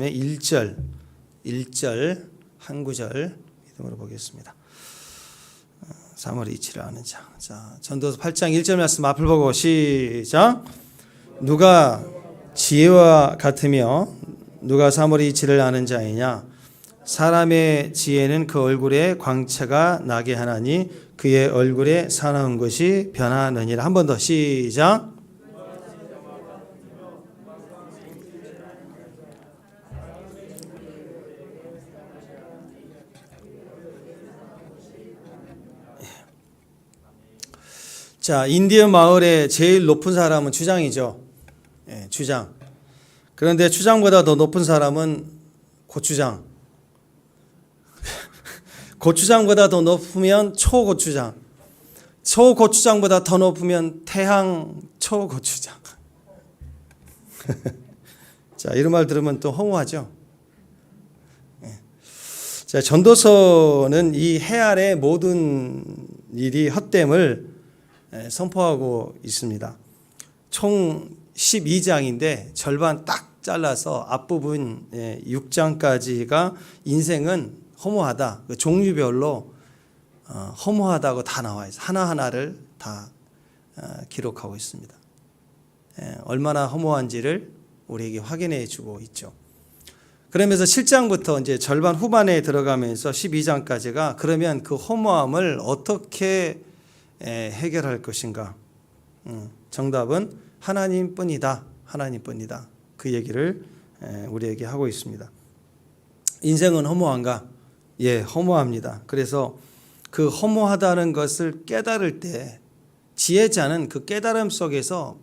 1절 한 구절 믿음으로 보겠습니다. 사무엘의 이치를 아는 자. 자, 전도서 8장 1절 말씀 앞을 보고 시작. 누가 지혜와 같으며 누가 사무엘의 이치를 아는 자이냐? 사람의 지혜는 그 얼굴에 광채가 나게 하나니 그의 얼굴에 사나운 것이 변하느니라. 한 번 더 시작. 자, 인디언 마을의 제일 높은 사람은 주장이죠. 예, 주장. 그런데 주장보다 더 높은 사람은 고추장. 고추장보다 더 높으면 초고추장. 초고추장보다 더 높으면 태양 초고추장. 자, 이런 말 들으면 또 허무하죠. 예. 자, 전도서는 이 해 아래 모든 일이 헛됨을 선포하고 있습니다. 총 12장인데 절반 딱 잘라서 앞부분 6장까지가 인생은 허무하다. 종류별로 허무하다고 다 나와 있어요. 하나하나를 다 기록하고 있습니다. 얼마나 허무한지를 우리에게 확인해 주고 있죠. 그러면서 7장부터 이제 절반 후반에 들어가면서 12장까지가 그러면 그 허무함을 어떻게 해결할 것인가? 정답은 하나님뿐이다. 하나님뿐이다. 그 얘기를 우리에게 하고 있습니다. 인생은 허무한가? 예, 허무합니다. 그래서 그 허무하다는 것을 깨달을 때 지혜자는 그 깨달음 속에서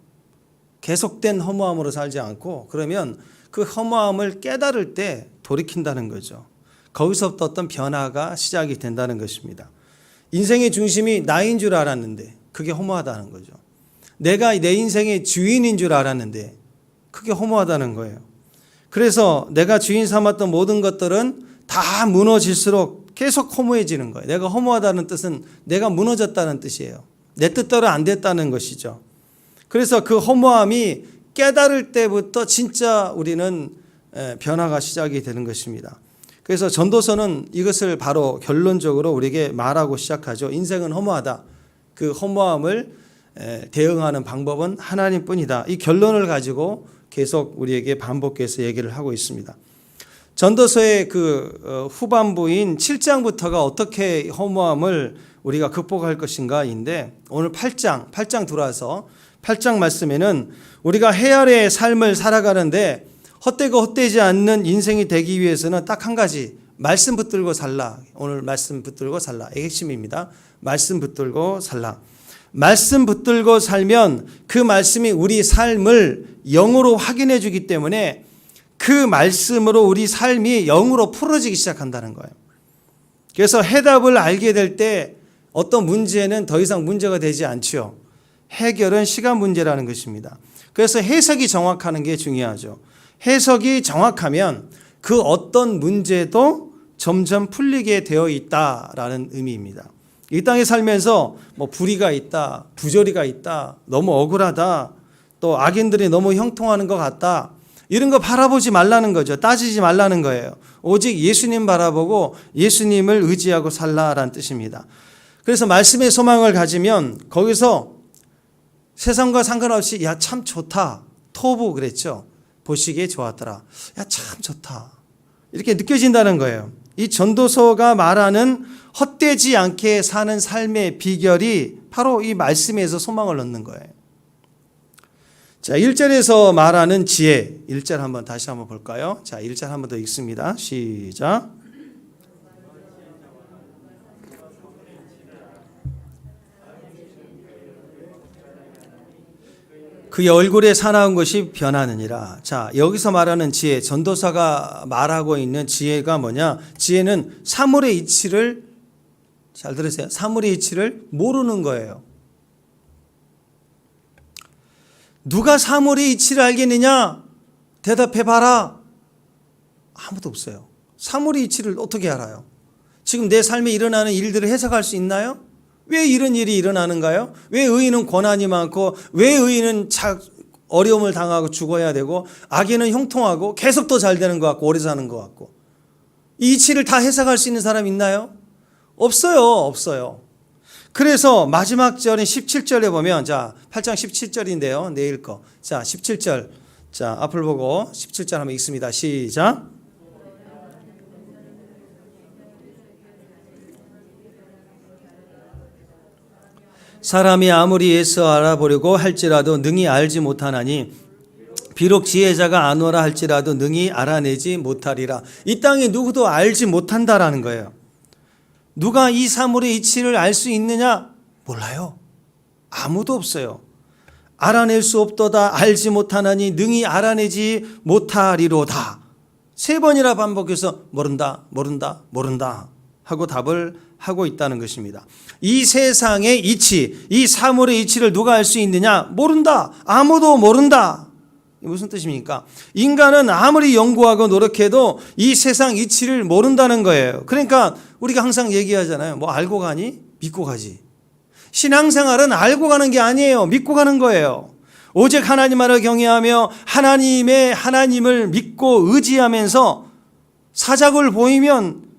계속된 허무함으로 살지 않고 그러면 그 허무함을 깨달을 때 돌이킨다는 거죠. 거기서부터 어떤 변화가 시작이 된다는 것입니다. 인생의 중심이 나인 줄 알았는데 그게 허무하다는 거죠. 내가 내 인생의 주인인 줄 알았는데 그게 허무하다는 거예요. 그래서 내가 주인 삼았던 모든 것들은 다 무너질수록 계속 허무해지는 거예요. 내가 허무하다는 뜻은 내가 무너졌다는 뜻이에요. 내 뜻대로 안 됐다는 것이죠. 그래서 그 허무함이 깨달을 때부터 진짜 우리는 변화가 시작이 되는 것입니다. 그래서 전도서는 이것을 바로 결론적으로 우리에게 말하고 시작하죠. 인생은 허무하다. 그 허무함을 대응하는 방법은 하나님뿐이다. 이 결론을 가지고 계속 우리에게 반복해서 얘기를 하고 있습니다. 전도서의 그 후반부인 7장부터가 어떻게 허무함을 우리가 극복할 것인가인데 오늘 8장 들어와서 8장 말씀에는 우리가 해 아래의 삶을 살아가는데 헛되고 헛되지 않는 인생이 되기 위해서는 딱 한 가지, 말씀 붙들고 살라. 오늘 말씀 붙들고 살라. 이게 핵심입니다. 말씀 붙들고 살라. 말씀 붙들고 살면 그 말씀이 우리 삶을 영으로 확인해 주기 때문에 그 말씀으로 우리 삶이 영으로 풀어지기 시작한다는 거예요. 그래서 해답을 알게 될 때 어떤 문제는 더 이상 문제가 되지 않죠. 해결은 시간 문제라는 것입니다. 그래서 해석이 정확하는 게 중요하죠. 해석이 정확하면 그 어떤 문제도 점점 풀리게 되어 있다라는 의미입니다. 이 땅에 살면서 뭐 불의가 있다, 부조리가 있다, 너무 억울하다, 또 악인들이 너무 형통하는 것 같다. 이런 거 바라보지 말라는 거죠. 따지지 말라는 거예요. 오직 예수님 바라보고 예수님을 의지하고 살라라는 뜻입니다. 그래서 말씀의 소망을 가지면 거기서 세상과 상관없이 야, 참 좋다. 토부 그랬죠. 보시기에 좋았더라. 야, 참 좋다. 이렇게 느껴진다는 거예요. 이 전도서가 말하는 헛되지 않게 사는 삶의 비결이 바로 이 말씀에서 소망을 얻는 거예요. 자, 1절에서 말하는 지혜. 1절 다시 한번 볼까요? 자, 1절 한 번 더 읽습니다. 시작. 그의 얼굴에 사나운 것이 변하느니라. 자, 여기서 말하는 지혜, 전도사가 말하고 있는 지혜가 뭐냐? 지혜는 사물의 이치를, 잘 들으세요. 사물의 이치를 모르는 거예요. 누가 사물의 이치를 알겠느냐? 대답해봐라. 아무도 없어요. 사물의 이치를 어떻게 알아요? 지금 내 삶에 일어나는 일들을 해석할 수 있나요? 왜 이런 일이 일어나는가요? 왜 의인은 고난이 많고 왜 의인은 어려움을 당하고 죽어야 되고, 아기는 형통하고 계속 더 잘 되는 것 같고 오래 사는 것 같고. 이 이치를 다 해석할 수 있는 사람 있나요? 없어요. 그래서 마지막 절인 17절에 보면, 자, 8장 17절인데요. 내일 거. 자, 17절. 자, 앞을 보고 17절 한번 읽습니다. 시작. 사람이 아무리 애써 알아보려고 할지라도 능히 알지 못하나니 비록 지혜자가 아노라 할지라도 능히 알아내지 못하리라. 이 땅에 누구도 알지 못한다라는 거예요. 누가 이 사물의 이치를 알 수 있느냐? 몰라요. 아무도 없어요. 알아낼 수 없도다. 알지 못하나니 능히 알아내지 못하리로다. 3번이나 반복해서 모른다 하고 답을 하고 있다는 것입니다. 이 세상의 이치, 이 사물의 이치를 누가 알 수 있느냐? 모른다. 아무도 모른다. 무슨 뜻입니까? 인간은 아무리 연구하고 노력해도 이 세상 이치를 모른다는 거예요. 그러니까 우리가 항상 얘기하잖아요. 뭐 알고 가니? 믿고 가지. 신앙생활은 알고 가는 게 아니에요. 믿고 가는 거예요. 오직 하나님만을 경외하며 하나님을 믿고 의지하면서 사자굴 보이면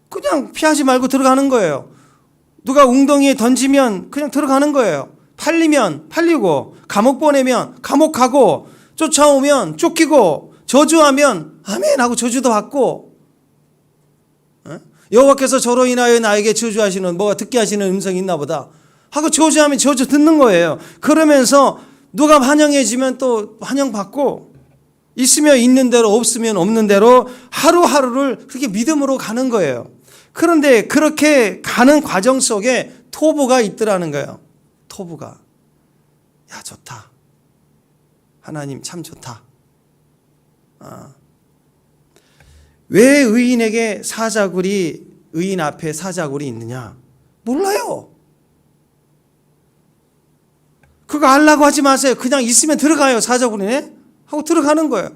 그냥 피하지 말고 들어가는 거예요. 누가 웅덩이에 던지면 그냥 들어가는 거예요. 팔리면 팔리고, 감옥 보내면 감옥 가고, 쫓아오면 쫓기고, 저주하면 아멘 하고 저주도 받고, 여호와께서 저로 인하여 나에게 저주하시는, 뭐가 듣게 하시는 음성이 있나 보다 하고 저주하면 저주 듣는 거예요. 그러면서 누가 환영해지면 또 환영받고, 있으면 있는 대로 없으면 없는 대로 하루하루를 그렇게 믿음으로 가는 거예요. 그런데 그렇게 가는 과정 속에 토부가 있더라는 거예요. 토부가. 야, 좋다. 하나님 참 좋다. 왜 의인에게 의인 앞에 사자굴이 있느냐? 몰라요. 그거 알라고 하지 마세요. 그냥 있으면 들어가요. 사자굴이네? 하고 들어가는 거예요.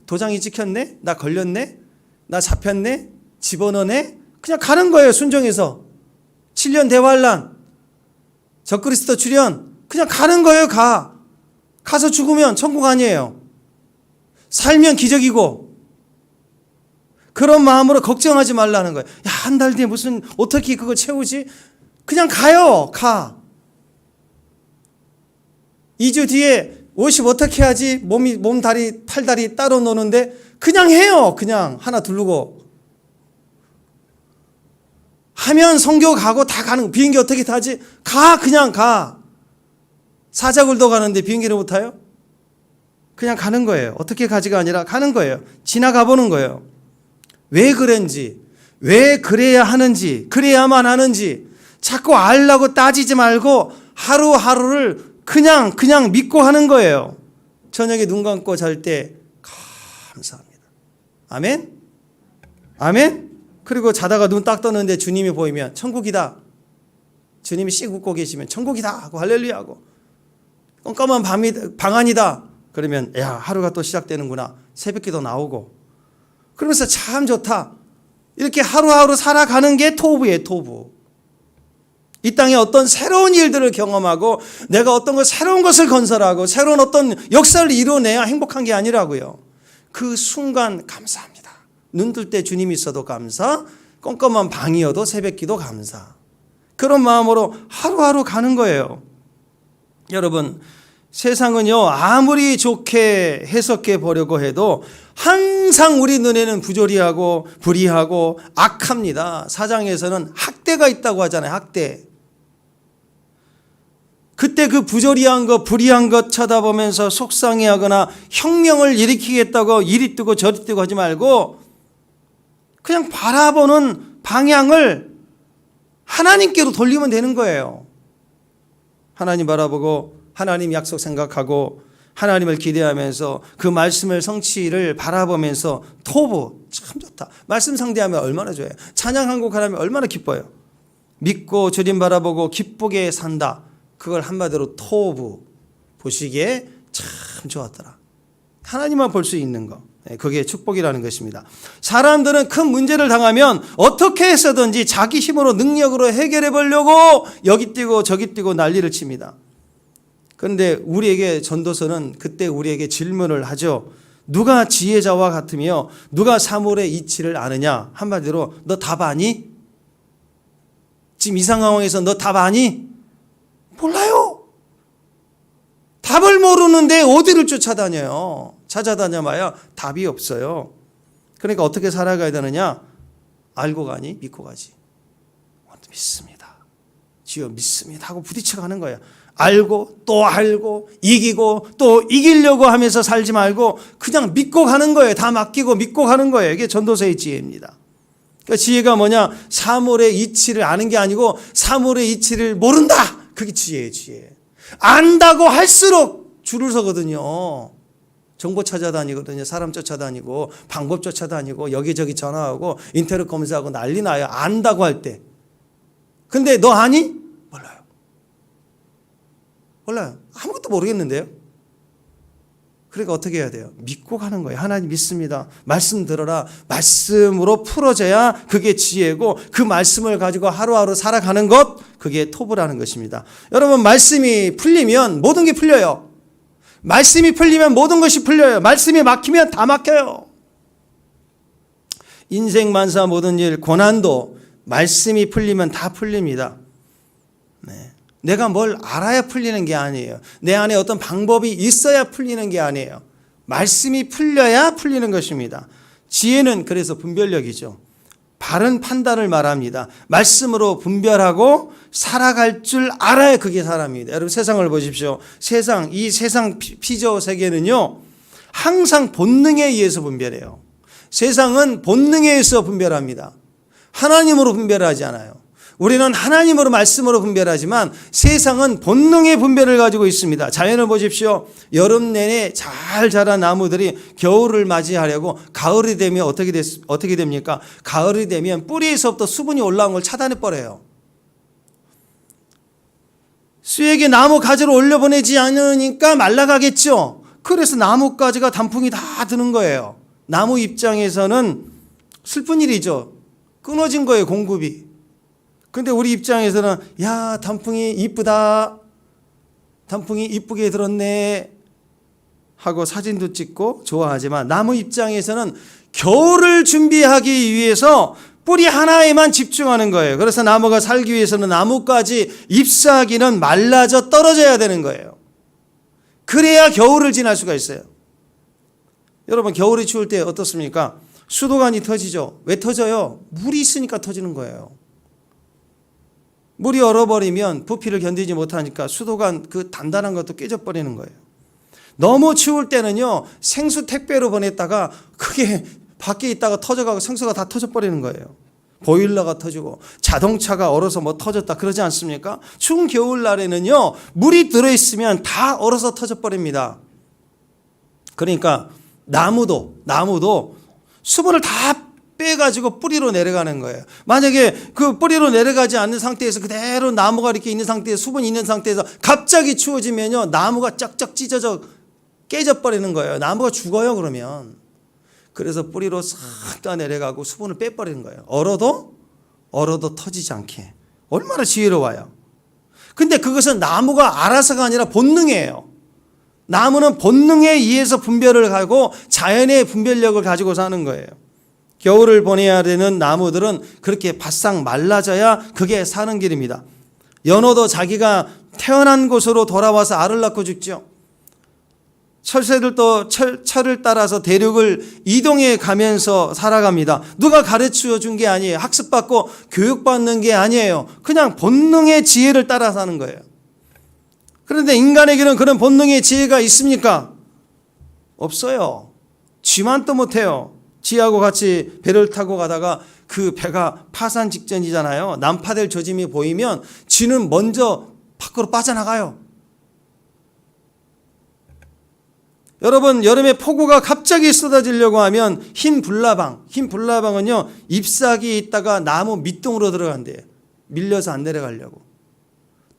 도장이 찍혔네? 나 걸렸네? 나 잡혔네? 집어넣네? 그냥 가는 거예요. 순종해서. 7년 대환란, 적그리스도 출현, 그냥 가는 거예요. 가서 죽으면 천국 아니에요. 살면 기적이고. 그런 마음으로 걱정하지 말라는 거예요. 야, 한 달 뒤에 무슨 어떻게 그거 채우지? 그냥 가요. 2주 뒤에 50 어떻게 하지? 몸다리, 팔다리 따로 노는데 그냥 해요. 그냥 하나 두르고. 하면 선교 가고 다 가는, 비행기 어떻게 타지? 그냥 가. 사자굴도 가는데 비행기를 못 타요? 그냥 가는 거예요. 어떻게 가지가 아니라 가는 거예요. 지나가 보는 거예요. 왜 그런지, 왜 그래야 하는지, 그래야만 하는지 자꾸 알라고 따지지 말고 하루하루를 그냥 믿고 하는 거예요. 저녁에 눈 감고 잘 때 감사합니다. 아멘? 아멘? 그리고 자다가 눈 딱 떴는데 주님이 보이면 천국이다. 주님이 씩 웃고 계시면 천국이다 하고 할렐루야 하고, 깜깜한 방 안이다. 그러면 야, 하루가 또 시작되는구나. 새벽기도 나오고. 그러면서 참 좋다. 이렇게 하루하루 살아가는 게 토부예요. 토부. 이 땅에 어떤 새로운 일들을 경험하고 내가 어떤 새로운 것을 건설하고 새로운 어떤 역사를 이뤄내야 행복한 게 아니라고요. 그 순간 감사합니다. 눈 뜰 때 주님이 있어도 감사, 껌껌한 방이어도 새벽기도 감사. 그런 마음으로 하루하루 가는 거예요. 여러분, 세상은요, 아무리 좋게 해석해 보려고 해도 항상 우리 눈에는 부조리하고 불의하고 악합니다. 사장에서는 학대가 있다고 하잖아요. 학대. 그때 그 부조리한 것, 불의한 것 쳐다보면서 속상해하거나 혁명을 일으키겠다고 이리 뜨고 저리 뜨고 하지 말고 그냥 바라보는 방향을 하나님께로 돌리면 되는 거예요. 하나님 바라보고 하나님 약속 생각하고 하나님을 기대하면서 그 말씀을 성취를 바라보면서 토부, 참 좋다. 말씀 상대하면 얼마나 좋아요. 찬양 한 곡 하면 얼마나 기뻐요. 믿고 주님 바라보고 기쁘게 산다. 그걸 한마디로 토부, 보시기에 참 좋았더라. 하나님만 볼 수 있는 거, 그게 축복이라는 것입니다. 사람들은 큰 문제를 당하면 어떻게 해서든지 자기 힘으로 능력으로 해결해 보려고 여기 뛰고 저기 뛰고 난리를 칩니다. 그런데 우리에게 전도서는 그때 우리에게 질문을 하죠. 누가 지혜자와 같으며 누가 사물의 이치를 아느냐? 한마디로 너 답 아니? 지금 이 상황에서 너 답 아니? 몰라요. 답을 모르는데 어디를 쫓아다녀요? 찾아다녀봐야 답이 없어요. 그러니까 어떻게 살아가야 되느냐? 알고 가니 믿고 가지. 믿습니다. 주여 믿습니다 하고 부딪혀가는 거예요. 알고 또 알고 이기고 또 이기려고 하면서 살지 말고 그냥 믿고 가는 거예요. 다 맡기고 믿고 가는 거예요. 이게 전도서의 지혜입니다. 그러니까 지혜가 뭐냐? 사물의 이치를 아는 게 아니고 사물의 이치를 모른다. 그게 지혜예요. 지혜. 안다고 할수록 줄을 서거든요. 정보 찾아다니거든요. 사람 쫓아다니고 방법 쫓아다니고 여기저기 전화하고 인터넷 검색하고 난리 나요. 안다고 할 때. 근데 너 아니? 몰라요. 몰라요. 아무것도 모르겠는데요. 그러니까 어떻게 해야 돼요? 믿고 가는 거예요. 하나님 믿습니다. 말씀 들어라. 말씀으로 풀어져야 그게 지혜고 그 말씀을 가지고 하루하루 살아가는 것, 그게 토부라는 것입니다. 여러분, 말씀이 풀리면 모든 게 풀려요. 말씀이 풀리면 모든 것이 풀려요. 말씀이 막히면 다 막혀요. 인생 만사 모든 일, 고난도 말씀이 풀리면 다 풀립니다. 네. 내가 뭘 알아야 풀리는 게 아니에요. 내 안에 어떤 방법이 있어야 풀리는 게 아니에요. 말씀이 풀려야 풀리는 것입니다. 지혜는 그래서 분별력이죠. 바른 판단을 말합니다. 말씀으로 분별하고 살아갈 줄 알아야 그게 사람입니다. 여러분 세상을 보십시오. 이 세상 피조 세계는요, 항상 본능에 의해서 분별해요. 세상은 본능에 의해서 분별합니다. 하나님으로 분별하지 않아요. 우리는 하나님으로 말씀으로 분별하지만 세상은 본능의 분별을 가지고 있습니다. 자연을 보십시오. 여름 내내 잘 자란 나무들이 겨울을 맞이하려고 가을이 되면 어떻게 됩니까? 가을이 되면 뿌리에서부터 수분이 올라온 걸 차단해버려요. 수액에 나무 가지를 올려보내지 않으니까 말라가겠죠. 그래서 나뭇가지가 단풍이 다 드는 거예요. 나무 입장에서는 슬픈 일이죠. 끊어진 거예요, 공급이. 근데 우리 입장에서는 야, 단풍이 이쁘다. 단풍이 이쁘게 들었네 하고 사진도 찍고 좋아하지만 나무 입장에서는 겨울을 준비하기 위해서 뿌리 하나에만 집중하는 거예요. 그래서 나무가 살기 위해서는 나뭇가지 잎사귀는 말라져 떨어져야 되는 거예요. 그래야 겨울을 지날 수가 있어요. 여러분, 겨울이 추울 때 어떻습니까? 수도관이 터지죠. 왜 터져요? 물이 있으니까 터지는 거예요. 물이 얼어버리면 부피를 견디지 못하니까 수도관 그 단단한 것도 깨져버리는 거예요. 너무 추울 때는요, 생수 택배로 보냈다가 그게 밖에 있다가 터져가고 생수가 다 터져버리는 거예요. 보일러가 터지고 자동차가 얼어서 뭐 터졌다 그러지 않습니까? 추운 겨울날에는요, 물이 들어있으면 다 얼어서 터져버립니다. 그러니까 나무도 수분을 다 빼가지고 뿌리로 내려가는 거예요. 만약에 그 뿌리로 내려가지 않는 상태에서 그대로 나무가 이렇게 있는 상태에서 수분이 있는 상태에서 갑자기 추워지면요, 나무가 쫙쫙 찢어져 깨져버리는 거예요. 나무가 죽어요, 그러면. 그래서 뿌리로 싹 다 내려가고 수분을 빼버리는 거예요. 얼어도 터지지 않게. 얼마나 지혜로워요. 근데 그것은 나무가 알아서가 아니라 본능이에요. 나무는 본능에 의해서 분별을 하고 자연의 분별력을 가지고 사는 거예요. 겨울을 보내야 되는 나무들은 그렇게 바싹 말라져야 그게 사는 길입니다. 연어도 자기가 태어난 곳으로 돌아와서 알을 낳고 죽죠. 철새들도 철을 따라서 대륙을 이동해 가면서 살아갑니다. 누가 가르쳐 준 게 아니에요. 학습받고 교육받는 게 아니에요. 그냥 본능의 지혜를 따라 사는 거예요. 그런데 인간에게는 그런 본능의 지혜가 있습니까? 없어요. 쥐만도 못해요. 쥐하고 같이 배를 타고 가다가 그 배가 파산 직전이잖아요. 난파될 조짐이 보이면 쥐는 먼저 밖으로 빠져나가요. 여러분, 여름에 폭우가 갑자기 쏟아지려고 하면 흰 불나방은요, 잎사귀에 있다가 나무 밑동으로 들어간대요. 밀려서 안 내려가려고.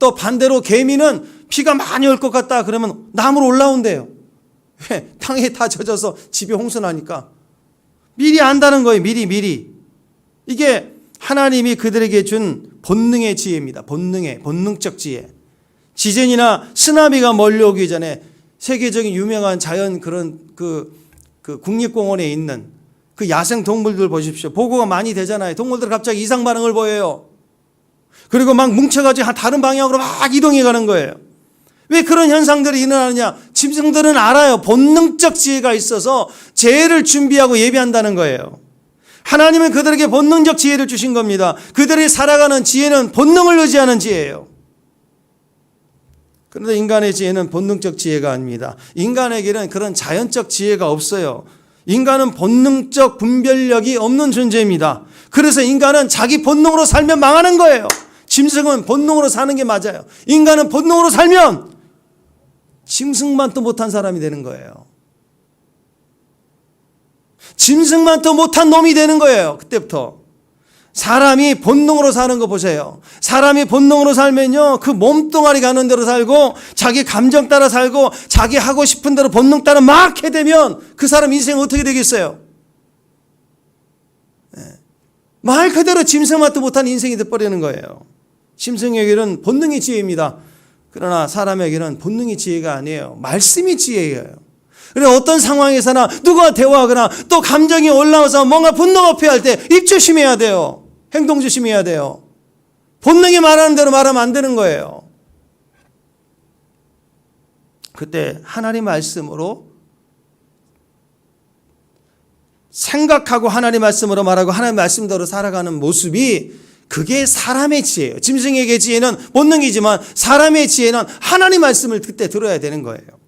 또 반대로 개미는 비가 많이 올 것 같다 그러면 나무로 올라온대요. 왜? 땅에 다 젖어서 집이 홍수나니까. 미리 안다는 거예요. 미리. 이게 하나님이 그들에게 준 본능의 지혜입니다. 본능적 지혜. 지진이나 쓰나미가 몰려오기 전에 세계적인 유명한 자연 그런 그 국립공원에 있는 그 야생 동물들 보십시오. 보고가 많이 되잖아요. 동물들 갑자기 이상 반응을 보여요. 그리고 막 뭉쳐가지고 다른 방향으로 막 이동해 가는 거예요. 왜 그런 현상들이 일어나느냐? 짐승들은 알아요. 본능적 지혜가 있어서 재해를 준비하고 예비한다는 거예요. 하나님은 그들에게 본능적 지혜를 주신 겁니다. 그들이 살아가는 지혜는 본능을 의지하는 지혜예요. 그런데 인간의 지혜는 본능적 지혜가 아닙니다. 인간에게는 그런 자연적 지혜가 없어요. 인간은 본능적 분별력이 없는 존재입니다. 그래서 인간은 자기 본능으로 살면 망하는 거예요. 짐승은 본능으로 사는 게 맞아요. 인간은 본능으로 살면 짐승만도 못한 사람이 되는 거예요. 짐승만도 못한 놈이 되는 거예요. 그때부터. 사람이 본능으로 사는 거 보세요. 사람이 본능으로 살면요, 그 몸뚱아리 가는 대로 살고 자기 감정 따라 살고 자기 하고 싶은 대로 본능 따라 막 해대면 그 사람 인생 어떻게 되겠어요? 말 그대로 짐승만도 못한 인생이 돼버리는 거예요. 짐승에게는 본능이 지혜입니다. 그러나 사람에게는 본능이 지혜가 아니에요. 말씀이 지혜예요. 그래서 어떤 상황에서나 누구와 대화하거나 또 감정이 올라와서 뭔가 분노가 표할 때 입 조심해야 돼요. 행동 조심해야 돼요. 본능이 말하는 대로 말하면 안 되는 거예요. 그때 하나님 말씀으로 생각하고 하나님 말씀으로 말하고 하나님 말씀대로 살아가는 모습이 그게 사람의 지혜예요. 짐승에게 지혜는 본능이지만 사람의 지혜는 하나님 말씀을 그때 들어야 되는 거예요.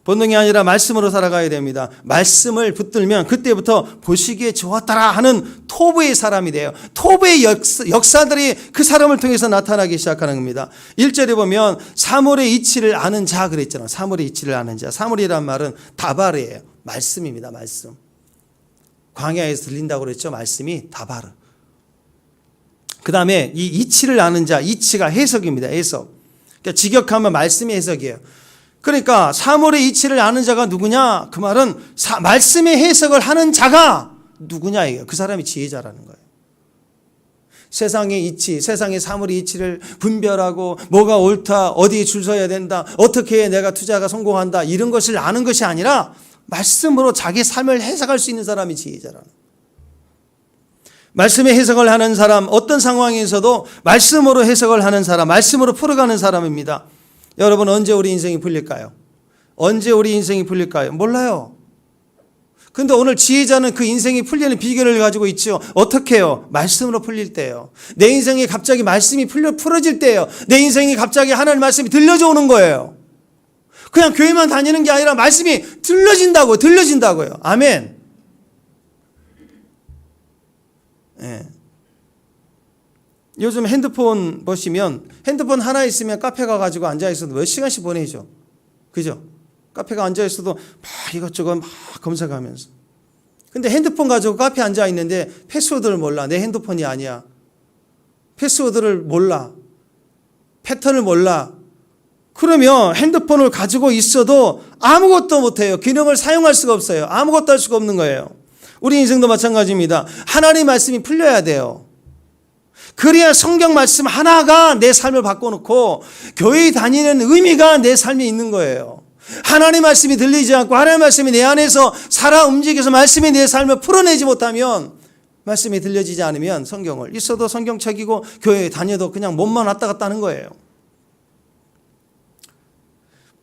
본능이 아니라 말씀으로 살아가야 됩니다. 말씀을 붙들면 그때부터 보시기에 좋았더라 하는 토부의 사람이 돼요. 토부의 역사들이 그 사람을 통해서 나타나기 시작하는 겁니다. 1절에 보면 사물의 이치를 아는 자 그랬잖아요. 사물의 이치를 아는 자. 사물이란 말은 다바르예요. 말씀입니다. 말씀. 광야에서 들린다고 그랬죠. 말씀이 다바르. 그 다음에 이 이치를 아는 자. 이치가 해석입니다. 해석. 그러니까 직역하면 말씀의 해석이에요. 그러니까 사물의 이치를 아는 자가 누구냐? 그 말은 말씀의 해석을 하는 자가 누구냐 이게요. 그 사람이 지혜자라는 거예요. 세상의 이치, 세상의 사물의 이치를 분별하고 뭐가 옳다, 어디에 줄 서야 된다, 어떻게 해야 내가 투자가 성공한다 이런 것을 아는 것이 아니라 말씀으로 자기 삶을 해석할 수 있는 사람이 지혜자라는 거예요. 말씀의 해석을 하는 사람, 어떤 상황에서도 말씀으로 해석을 하는 사람, 말씀으로 풀어가는 사람입니다. 여러분 언제 우리 인생이 풀릴까요? 언제 우리 인생이 풀릴까요? 몰라요. 근데 오늘 지혜자는 그 인생이 풀리는 비결을 가지고 있죠. 어떻게 해요? 말씀으로 풀릴 때예요. 내 인생이 갑자기 말씀이 풀어질 때예요. 내 인생이 갑자기 하나님 말씀이 들려져 오는 거예요. 그냥 교회만 다니는 게 아니라 말씀이 들려진다고요. 아멘. 네. 요즘 핸드폰 보시면 핸드폰 하나 있으면 카페 가가지고 앉아있어도 몇 시간씩 보내죠. 그죠? 카페가 앉아있어도 막 이것저것 막 검색하면서. 근데 핸드폰 가지고 카페에 앉아있는데 패스워드를 몰라. 내 핸드폰이 아니야. 패스워드를 몰라. 패턴을 몰라. 그러면 핸드폰을 가지고 있어도 아무것도 못해요. 기능을 사용할 수가 없어요. 아무것도 할 수가 없는 거예요. 우리 인생도 마찬가지입니다. 하나님의 말씀이 풀려야 돼요. 그래야 성경 말씀 하나가 내 삶을 바꿔놓고 교회 다니는 의미가 내 삶에 있는 거예요. 하나님 말씀이 들리지 않고 하나님 말씀이 내 안에서 살아 움직여서 말씀이 내 삶을 풀어내지 못하면, 말씀이 들려지지 않으면 성경을 있어도 성경책이고 교회에 다녀도 그냥 몸만 왔다 갔다 하는 거예요.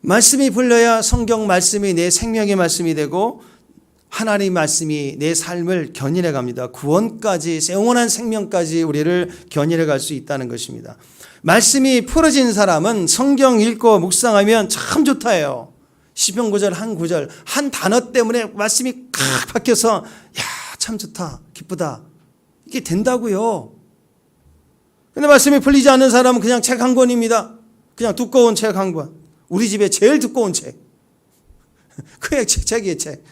말씀이 풀려야 성경 말씀이 내 생명의 말씀이 되고 하나님 말씀이 내 삶을 견인해 갑니다. 구원까지, 영원한 생명까지 우리를 견인해 갈 수 있다는 것입니다. 말씀이 풀어진 사람은 성경 읽고 묵상하면 참 좋다예요. 시편 9절 한 구절, 한 단어 때문에 말씀이 칵 박혀서 야, 참 좋다, 기쁘다. 이게 된다고요. 근데 말씀이 풀리지 않는 사람은 그냥 책 한 권입니다. 그냥 두꺼운 책 한 권. 우리 집에 제일 두꺼운 책. 그냥 책이에요, 책.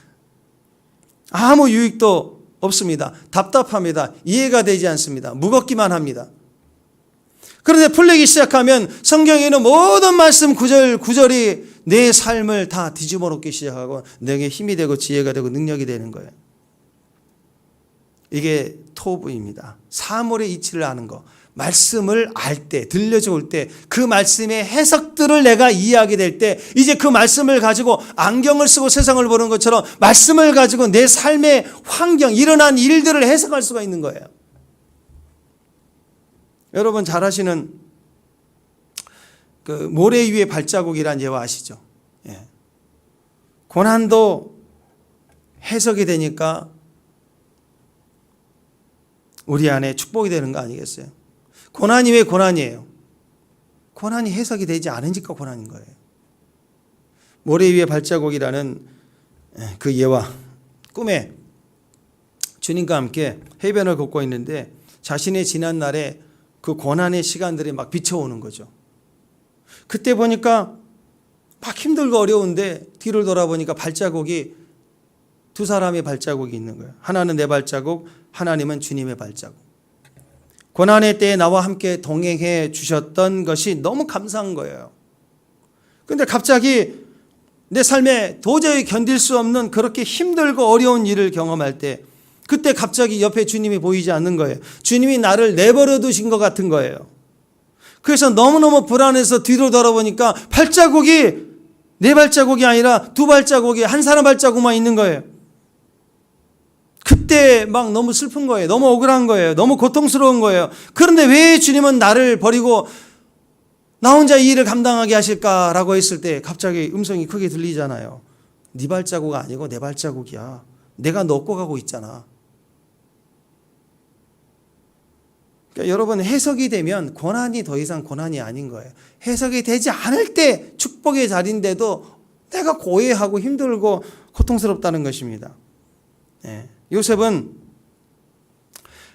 아무 유익도 없습니다. 답답합니다. 이해가 되지 않습니다. 무겁기만 합니다. 그런데 풀리기 시작하면 성경에는 모든 말씀 구절이 내 삶을 다 뒤집어 놓기 시작하고 내게 힘이 되고 지혜가 되고 능력이 되는 거예요. 이게 토부입니다. 사물의 이치를 아는 거. 말씀을 알 때, 들려져 올 때, 그 말씀의 해석들을 내가 이해하게 될 때, 이제 그 말씀을 가지고 안경을 쓰고 세상을 보는 것처럼 말씀을 가지고 내 삶의 환경, 일어난 일들을 해석할 수가 있는 거예요. 여러분 잘 아시는 그 모래 위의 발자국이란 예화 아시죠? 예. 고난도 해석이 되니까 우리 안에 축복이 되는 거 아니겠어요? 고난이 왜 고난이에요? 고난이 해석이 되지 않으니까 고난인 거예요. 모래 위의 발자국이라는 그 예화, 꿈에 주님과 함께 해변을 걷고 있는데 자신의 지난 날에 그 고난의 시간들이 막 비춰오는 거죠. 그때 보니까 막 힘들고 어려운데 뒤를 돌아보니까 발자국이 두 사람의 발자국이 있는 거예요. 하나는 내 발자국, 하나님은 주님의 발자국. 고난의 때에 나와 함께 동행해 주셨던 것이 너무 감사한 거예요. 그런데 갑자기 내 삶에 도저히 견딜 수 없는 그렇게 힘들고 어려운 일을 경험할 때 그때 갑자기 옆에 주님이 보이지 않는 거예요. 주님이 나를 내버려 두신 것 같은 거예요. 그래서 너무너무 불안해서 뒤로 돌아보니까 발자국이 내 발자국이 아니라 두 발자국이 한 사람 발자국만 있는 거예요. 그때 막 너무 슬픈 거예요. 너무 억울한 거예요. 너무 고통스러운 거예요. 그런데 왜 주님은 나를 버리고 나 혼자 이 일을 감당하게 하실까라고 했을 때 갑자기 음성이 크게 들리잖아요. 네 발자국 아니고 내 발자국이야. 내가 넣고 가고 있잖아. 그러니까 여러분 해석이 되면 고난이 더 이상 고난이 아닌 거예요. 해석이 되지 않을 때 축복의 자리인데도 내가 고해하고 힘들고 고통스럽다는 것입니다. 네. 요셉은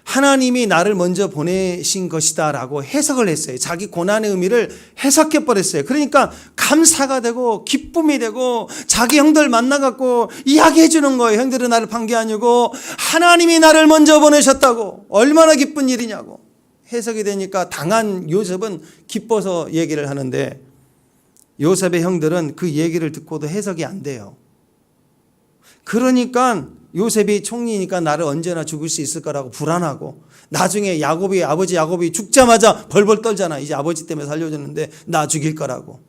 하나님이 나를 먼저 보내신 것이다 라고 해석을 했어요. 자기 고난의 의미를 해석해 버렸어요. 그러니까 감사가 되고 기쁨이 되고 자기 형들 만나갖고 이야기해 주는 거예요. 형들은 나를 판 게 아니고 하나님이 나를 먼저 보내셨다고. 얼마나 기쁜 일이냐고. 해석이 되니까 당한 요셉은 기뻐서 얘기를 하는데 요셉의 형들은 그 얘기를 듣고도 해석이 안 돼요. 그러니까 요셉이 총리니까 나를 언제나 죽일 수 있을 거라고 불안하고 나중에 아버지 야곱이 죽자마자 벌벌 떨잖아. 이제 아버지 때문에 살려줬는데 나 죽일 거라고.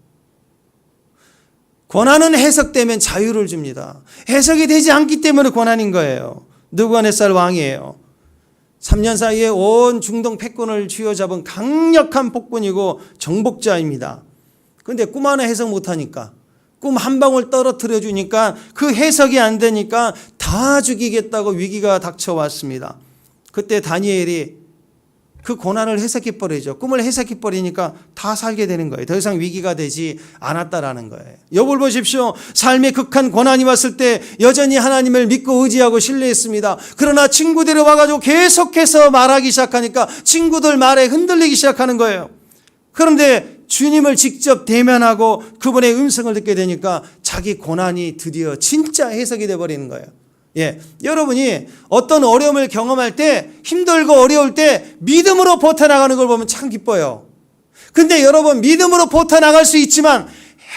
고난은 해석되면 자유를 줍니다. 해석이 되지 않기 때문에 고난인 거예요. 느부갓네살 왕이에요. 3년 사이에 온 중동 패권을 쥐어잡은 강력한 폭군이고 정복자입니다. 그런데 꿈 하나 해석 못하니까 꿈 한 방울 떨어뜨려 주니까 그 해석이 안 되니까 다 죽이겠다고 위기가 닥쳐왔습니다. 그때 다니엘이 그 고난을 해석해버리죠. 꿈을 해석해버리니까 다 살게 되는 거예요. 더 이상 위기가 되지 않았다라는 거예요. 욥을 보십시오. 삶의 극한 고난이 왔을 때 여전히 하나님을 믿고 의지하고 신뢰했습니다. 그러나 친구들이 와가지고 계속해서 말하기 시작하니까 친구들 말에 흔들리기 시작하는 거예요. 그런데 주님을 직접 대면하고 그분의 음성을 듣게 되니까 자기 고난이 드디어 진짜 해석이 되어버리는 거예요. 예, 여러분이 어떤 어려움을 경험할 때 힘들고 어려울 때 믿음으로 버텨나가는 걸 보면 참 기뻐요. 근데 여러분 믿음으로 버텨나갈 수 있지만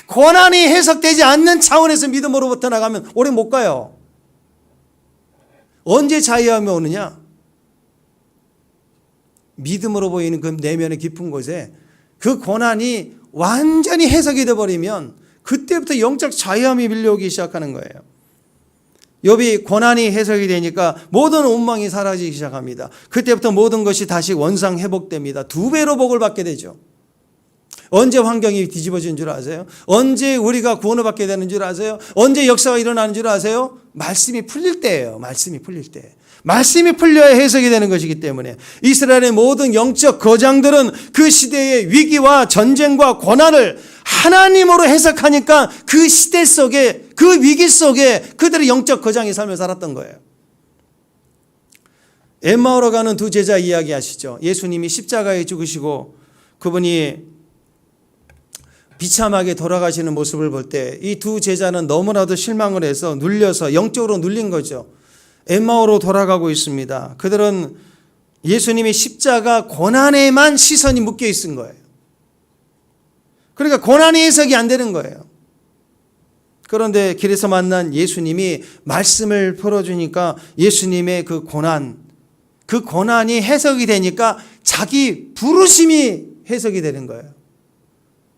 고난이 해석되지 않는 차원에서 믿음으로 버텨나가면 오래 못 가요. 언제 자유함이 오느냐? 믿음으로 보이는 그 내면의 깊은 곳에 그 고난이 완전히 해석이 되어버리면 그때부터 영적 자유함이 밀려오기 시작하는 거예요. 욥이 고난이 해석이 되니까 모든 원망이 사라지기 시작합니다. 그때부터 모든 것이 다시 원상 회복됩니다. 2배로 복을 받게 되죠. 언제 환경이 뒤집어지는 줄 아세요? 언제 우리가 구원을 받게 되는 줄 아세요? 언제 역사가 일어나는 줄 아세요? 말씀이 풀릴 때예요. 말씀이 풀릴 때. 말씀이 풀려야 해석이 되는 것이기 때문에 이스라엘의 모든 영적 거장들은 그 시대의 위기와 전쟁과 고난을 하나님으로 해석하니까 그 시대 속에 그 위기 속에 그들의 영적 거장의 삶을 살았던 거예요. 엠마오로 가는 두 제자 이야기 아시죠? 예수님이 십자가에 죽으시고 그분이 비참하게 돌아가시는 모습을 볼 때 이 두 제자는 너무나도 실망을 해서 눌려서 영적으로 눌린 거죠. 엠마오로 돌아가고 있습니다. 그들은 예수님의 십자가 고난에만 시선이 묶여 있은 거예요. 그러니까 고난의 해석이 안 되는 거예요. 그런데 길에서 만난 예수님이 말씀을 풀어주니까 예수님의 그 고난, 그 고난이 해석이 되니까 자기 부르심이 해석이 되는 거예요.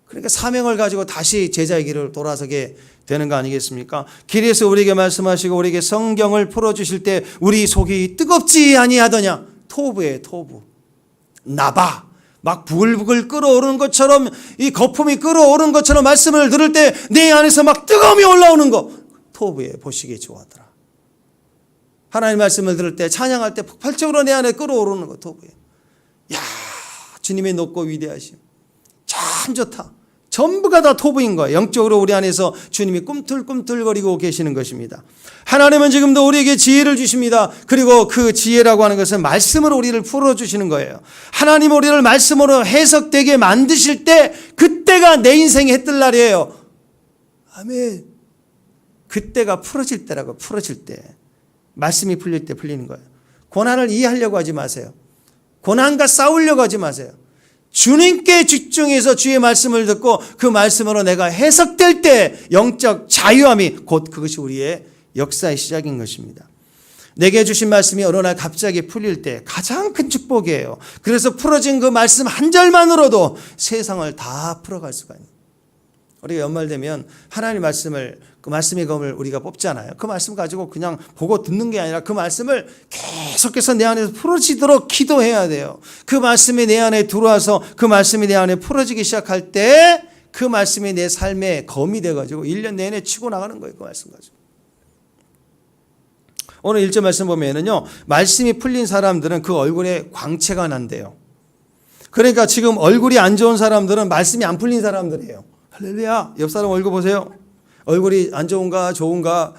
그러니까 사명을 가지고 다시 제자의 길을 돌아서게 되는 거 아니겠습니까? 길에서 우리에게 말씀하시고 우리에게 성경을 풀어주실 때 우리 속이 뜨겁지 아니하더냐? 토부예요, 토부. 나바. 막 부글부글 끓어오르는 것처럼, 이 거품이 끓어오르는 것처럼 말씀을 들을 때 내 안에서 막 뜨거움이 올라오는 거. 토부에 보시기에 좋아하더라. 하나님 말씀을 들을 때, 찬양할 때 폭발적으로 내 안에 끓어오르는 거, 토부에. 야, 주님의 높고 위대하심. 참 좋다. 전부가 다 토부인 거예요. 영적으로 우리 안에서 주님이 꿈틀꿈틀거리고 계시는 것입니다. 하나님은 지금도 우리에게 지혜를 주십니다. 그리고 그 지혜라고 하는 것은 말씀으로 우리를 풀어주시는 거예요. 하나님 우리를 말씀으로 해석되게 만드실 때 그때가 내 인생의 해뜰 날이에요. 아멘. 그때가 풀어질 때라고. 풀어질 때. 말씀이 풀릴 때 풀리는 거예요. 고난을 이해하려고 하지 마세요. 고난과 싸우려고 하지 마세요. 주님께 집중해서 주의 말씀을 듣고 그 말씀으로 내가 해석될 때 영적 자유함이 곧 그것이 우리의 역사의 시작인 것입니다. 내게 주신 말씀이 어느 날 갑자기 풀릴 때 가장 큰 축복이에요. 그래서 풀어진 그 말씀 한 절만으로도 세상을 다 풀어갈 수가 있는. 우리가 연말 되면 하나님 말씀을, 그 말씀의 검을 우리가 뽑잖아요. 그 말씀 가지고 그냥 보고 듣는 게 아니라 그 말씀을 계속해서 내 안에서 풀어지도록 기도해야 돼요. 그 말씀이 내 안에 들어와서 그 말씀이 내 안에 풀어지기 시작할 때 그 말씀이 내 삶의 검이 돼가지고 1년 내내 치고 나가는 거예요. 그 말씀 가지고. 오늘 1절 말씀 보면은요, 말씀이 풀린 사람들은 그 얼굴에 광채가 난대요. 그러니까 지금 얼굴이 안 좋은 사람들은 말씀이 안 풀린 사람들이에요. 할렐루야. 옆 사람 얼굴 보세요. 얼굴이 안 좋은가 좋은가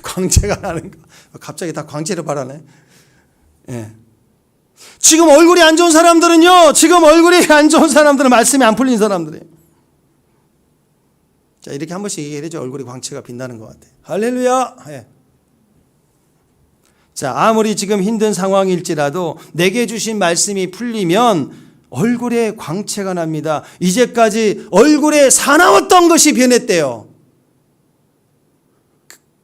광채가 나는가. 갑자기 다 광채를 바라네. 예. 지금 얼굴이 안 좋은 사람들은요, 지금 얼굴이 안 좋은 사람들은 말씀이 안 풀린 사람들이에요. 자, 이렇게 한 번씩 얘기해야죠. 얼굴이 광채가 빛나는 것 같아요. 할렐루야. 예. 자, 아무리 지금 힘든 상황일지라도 내게 주신 말씀이 풀리면 얼굴에 광채가 납니다. 이제까지 얼굴에 사나웠던 것이 변했대요.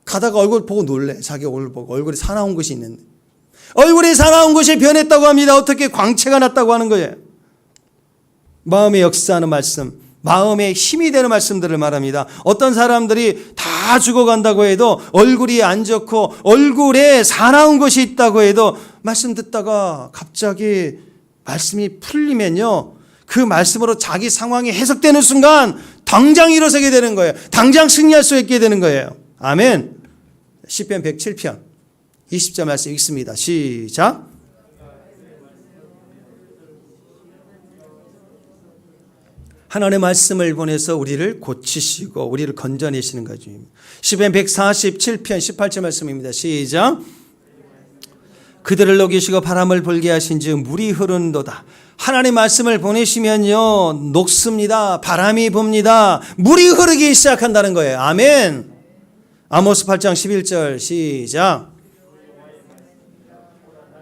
가다가 얼굴 보고 놀래. 자기 얼굴 보고 얼굴에 사나운 것이 있는데. 얼굴에 사나운 것이 변했다고 합니다. 어떻게 광채가 났다고 하는 거예요. 마음의 역사하는 말씀, 마음에 힘이 되는 말씀들을 말합니다. 어떤 사람들이 다 죽어간다고 해도 얼굴이 안 좋고 얼굴에 사나운 것이 있다고 해도 말씀 듣다가 갑자기 말씀이 풀리면요, 그 말씀으로 자기 상황이 해석되는 순간 당장 일어서게 되는 거예요. 당장 승리할 수 있게 되는 거예요. 아멘. 시편 107편 20절 말씀 읽습니다. 시작. 하나님의 말씀을 보내서 우리를 고치시고 우리를 건져내시는 거죠. 시편 147편 18절 말씀입니다. 시작. 그들을 녹이시고 바람을 불게 하신 즉 물이 흐른도다. 하나님의 말씀을 보내시면요, 녹습니다. 바람이 붑니다. 물이 흐르기 시작한다는 거예요. 아멘. 아모스 8장 11절 시작.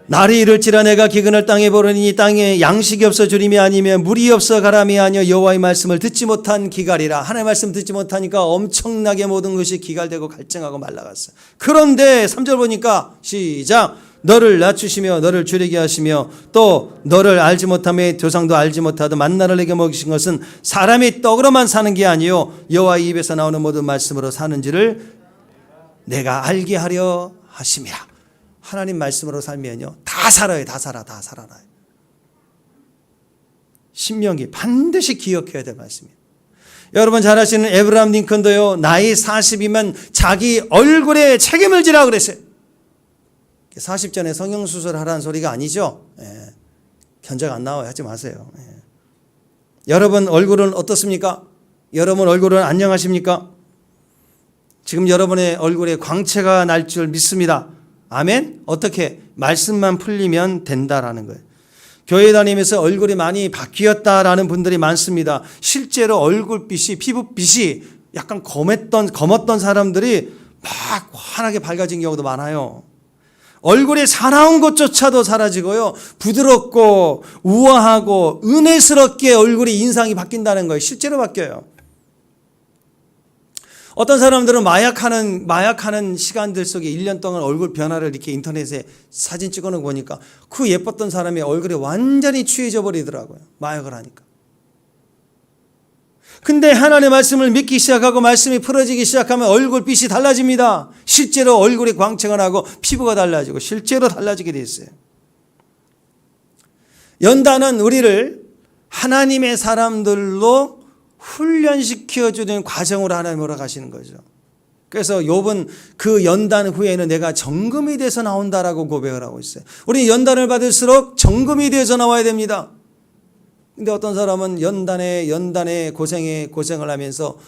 날이 이를지라 내가 기근을 땅에 보르니 땅에 양식이 없어 주림이 아니면 물이 없어 가람이 아니여 여호와의 말씀을 듣지 못한 기갈이라. 하나님의 말씀 듣지 못하니까 엄청나게 모든 것이 기갈되고 갈증하고 말라갔어요. 그런데 3절 보니까 시작. 너를 낮추시며 너를 줄이게 하시며 또 너를 알지 못하며 조상도 알지 못하던 만나를 내게 먹이신 것은 사람이 떡으로만 사는 게 아니요 여호와의 입에서 나오는 모든 말씀으로 사는지를 내가 알게 하려 하심이라. 하나님 말씀으로 살면요 다 살아요. 다 살아나요. 신명기 반드시 기억해야 될 말씀이에요. 여러분 잘 아시는 에브라함 링컨도요, 나이 40이면 자기 얼굴에 책임을 지라 그랬어요. 40전에 성형수술 하라는 소리가 아니죠. 예. 견자가 안 나와요. 하지 마세요. 예. 여러분 얼굴은 어떻습니까? 여러분 얼굴은 안녕하십니까? 지금 여러분의 얼굴에 광채가 날 줄 믿습니다. 아멘? 어떻게? 말씀만 풀리면 된다라는 거예요. 교회 다니면서 얼굴이 많이 바뀌었다라는 분들이 많습니다. 실제로 얼굴빛이, 피부빛이 약간 검었던 사람들이 막 환하게 밝아진 경우도 많아요. 얼굴에 사나운 것조차도 사라지고요, 부드럽고 우아하고 은혜스럽게 얼굴이 인상이 바뀐다는 거예요. 실제로 바뀌어요. 어떤 사람들은 마약하는 시간들 속에 1년 동안 얼굴 변화를 이렇게 인터넷에 사진 찍어놓은 거 보니까 그 예뻤던 사람이 얼굴이 완전히 취해져 버리더라고요. 마약을 하니까. 근데 하나님의 말씀을 믿기 시작하고 말씀이 풀어지기 시작하면 얼굴빛이 달라집니다. 실제로 얼굴이 광채가 나고 피부가 달라지고 실제로 달라지게 돼 있어요. 연단은 우리를 하나님의 사람들로 훈련시켜주는 과정으로 하나님 몰아가시는 거죠. 그래서 욥은 그 연단 후에는 내가 정금이 돼서 나온다라고 고백을 하고 있어요. 우리 연단을 받을수록 정금이 돼서 나와야 됩니다. 근데 어떤 사람은 연단에 고생을 하면서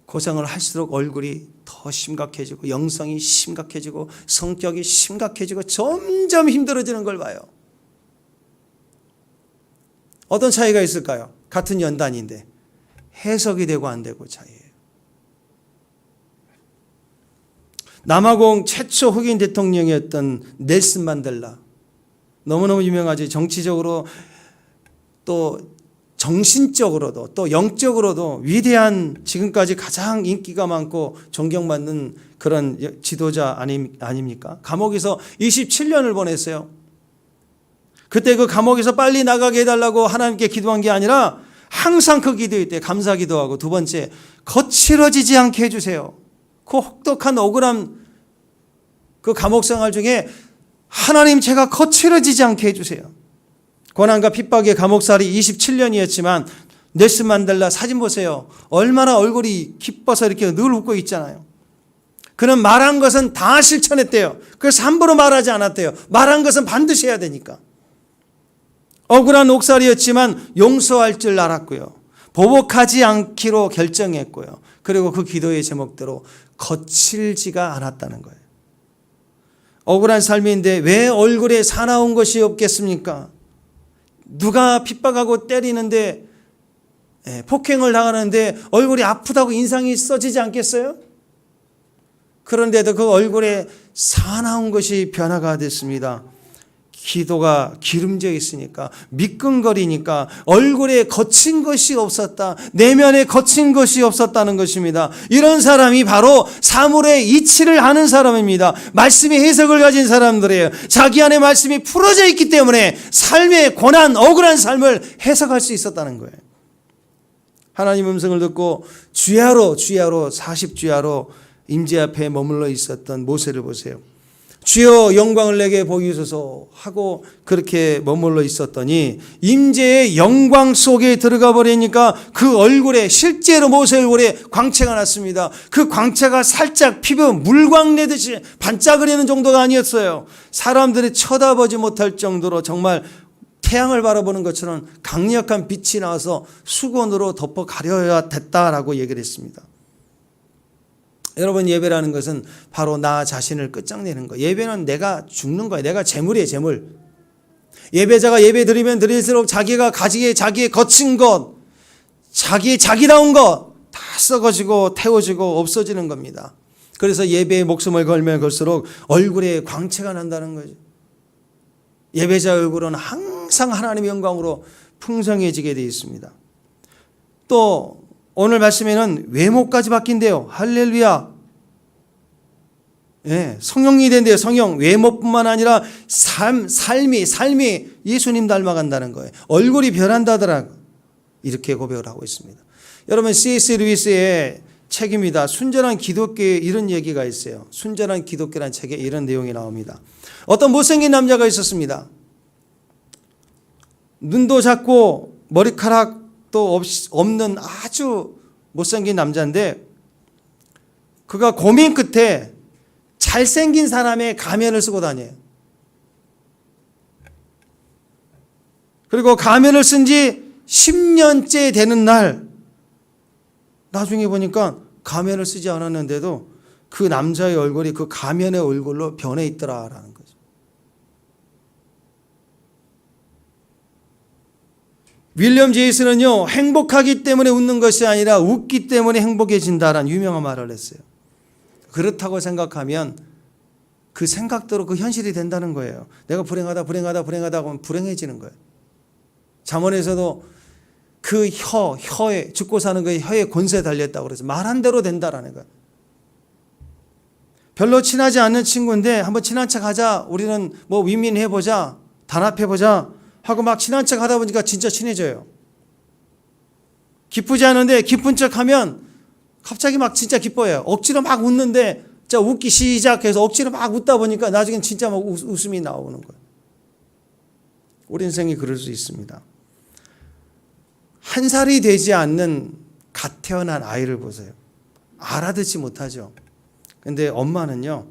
고생을 할수록 얼굴이 더 심각해지고 영성이 심각해지고 성격이 심각해지고 점점 힘들어지는 걸 봐요. 어떤 차이가 있을까요? 같은 연단인데 해석이 되고 안 되고 차이예요. 남아공 최초 흑인 대통령이었던 넬슨 만델라, 너무너무 유명하지. 정치적으로 또 정신적으로도 또 영적으로도 위대한, 지금까지 가장 인기가 많고 존경받는 그런 지도자 아닙니까? 감옥에서 27년을 보냈어요. 그때 그 감옥에서 빨리 나가게 해달라고 하나님께 기도한 게 아니라 항상 그 기도할 때 감사 기도하고, 두 번째, 거칠어지지 않게 해주세요. 그 혹독한 억울한 그 감옥 생활 중에 하나님, 제가 거칠어지지 않게 해주세요. 고난과 핍박의 감옥살이 27년이었지만 넬슨 만델라 사진 보세요. 얼마나 얼굴이 기뻐서 이렇게 늘 웃고 있잖아요. 그는 말한 것은 다 실천했대요. 그래서 함부로 말하지 않았대요. 말한 것은 반드시 해야 되니까. 억울한 옥살이였지만 용서할 줄 알았고요. 보복하지 않기로 결정했고요. 그리고 그 기도의 제목대로 거칠지가 않았다는 거예요. 억울한 삶인데 왜 얼굴에 사나운 것이 없겠습니까? 누가 핍박하고 때리는데, 폭행을 당하는데 얼굴이 아프다고 인상이 써지지 않겠어요? 그런데도 그 얼굴에 사나운 것이 변화가 됐습니다. 기도가 기름져 있으니까, 미끈거리니까 얼굴에 거친 것이 없었다, 내면에 거친 것이 없었다는 것입니다. 이런 사람이 바로 사물의 이치를 아는 사람입니다. 말씀의 해석을 가진 사람들이에요. 자기 안에 말씀이 풀어져 있기 때문에 삶의 고난, 억울한 삶을 해석할 수 있었다는 거예요. 하나님 음성을 듣고 주야로 40주야로 임재 앞에 머물러 있었던 모세를 보세요. 주여 영광을 내게 보이소서 하고 그렇게 머물러 있었더니 임재의 영광 속에 들어가 버리니까 그 얼굴에, 실제로 모세 얼굴에 광채가 났습니다. 그 광채가 살짝 피부 물광 내듯이 반짝거리는 정도가 아니었어요. 사람들이 쳐다보지 못할 정도로 정말 태양을 바라보는 것처럼 강력한 빛이 나와서 수건으로 덮어 가려야 됐다라고 얘기를 했습니다. 여러분, 예배라는 것은 바로 나 자신을 끝장내는 거예요. 예배는 내가 죽는 거예요. 내가 재물이에요, 재물. 예배자가 예배 드리면 드릴수록 자기가 가지기에 자기의 거친 것, 자기의 자기다운 것 다 썩어지고 태워지고 없어지는 겁니다. 그래서 예배에 목숨을 걸면 걸수록 얼굴에 광채가 난다는 거죠. 예배자 얼굴은 항상 하나님의 영광으로 풍성해지게 되어 있습니다. 또 오늘 말씀에는 외모까지 바뀐대요. 할렐루야. 성령이 된대요. 성령. 외모뿐만 아니라 삶이 예수님 닮아간다는 거예요. 얼굴이 변한다더라고요. 이렇게 고백을 하고 있습니다. 여러분, C.S. 루이스의 책입니다. 순전한 기독교에 이런 얘기가 있어요. 순전한 기독교라는 책에 이런 내용이 나옵니다. 어떤 못생긴 남자가 있었습니다. 눈도 작고 머리카락도 없는 아주 못생긴 남자인데, 그가 고민 끝에 잘생긴 사람의 가면을 쓰고 다녀요. 그리고 가면을 쓴 지 10년째 되는 날, 나중에 보니까 가면을 쓰지 않았는데도 그 남자의 얼굴이 그 가면의 얼굴로 변해 있더라라는 거죠. 윌리엄 제이슨은요, 행복하기 때문에 웃는 것이 아니라 웃기 때문에 행복해진다라는 유명한 말을 했어요. 그렇다고 생각하면 그 생각대로 그 현실이 된다는 거예요. 내가 불행하다 하면 불행해지는 거예요. 잠언에서도 그 혀에 죽고 사는 그 혀에 권세 달렸다고 그래서 말한 대로 된다라는 거예요. 별로 친하지 않는 친구인데 한번 친한 척 하자. 우리는 뭐 윈윈해보자. 단합해보자. 하고 막 친한 척 하다 보니까 진짜 친해져요. 기쁘지 않은데 기쁜 척 하면 갑자기 막 진짜 기뻐요. 억지로 막 웃는데 자 웃기 시작해서 억지로 막 웃다 보니까 나중엔 진짜 막 웃음이 나오는 거예요. 우리 인생이 그럴 수 있습니다. 한 살이 되지 않는 갓 태어난 아이를 보세요. 알아듣지 못하죠. 근데 엄마는요,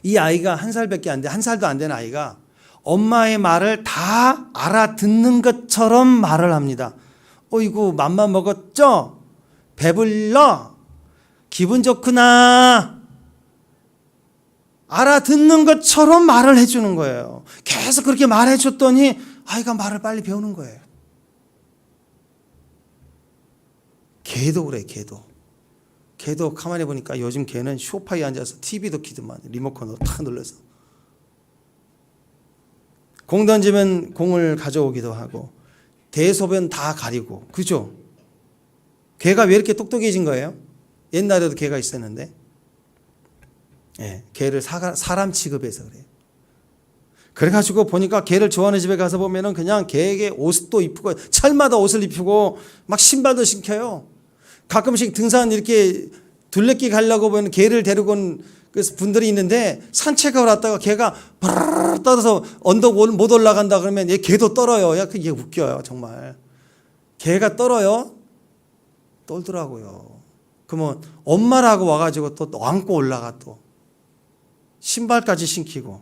이 아이가 한 살밖에 안 돼, 한 살도 안 된 아이가 엄마의 말을 다 알아듣는 것처럼 말을 합니다. 어이구, 맘만 먹었죠? 배불러? 기분 좋구나? 알아듣는 것처럼 말을 해주는 거예요. 계속 그렇게 말해줬더니 아이가 말을 빨리 배우는 거예요. 개도 그래, 개도. 개도 가만히 보니까 요즘 개는 소파에 앉아서 TV도 키더만 리모컨으로 탁 눌러서. 공 던지면 공을 가져오기도 하고 대소변 다 가리고. 그죠? 개가 왜 이렇게 똑똑해진 거예요? 옛날에도 개가 있었는데. 예, 개를 사람 취급해서 그래요. 그래가지고 보니까 개를 좋아하는 집에 가서 보면은 그냥 개에게 옷도 입히고 철마다 옷을 입히고 막 신발도 신겨요. 가끔씩 등산 이렇게 둘레길 가려고 보면 개를 데리고 온 분들이 있는데 산책을 왔다가 개가 바르르 떨어서 언덕 못 올라간다 그러면 얘 개도 떨어요. 야, 그게 웃겨요, 정말. 개가 떨어요? 떨더라고요. 그러면 엄마라고 와가지고 또 안고 올라가 또. 신발까지 신기고.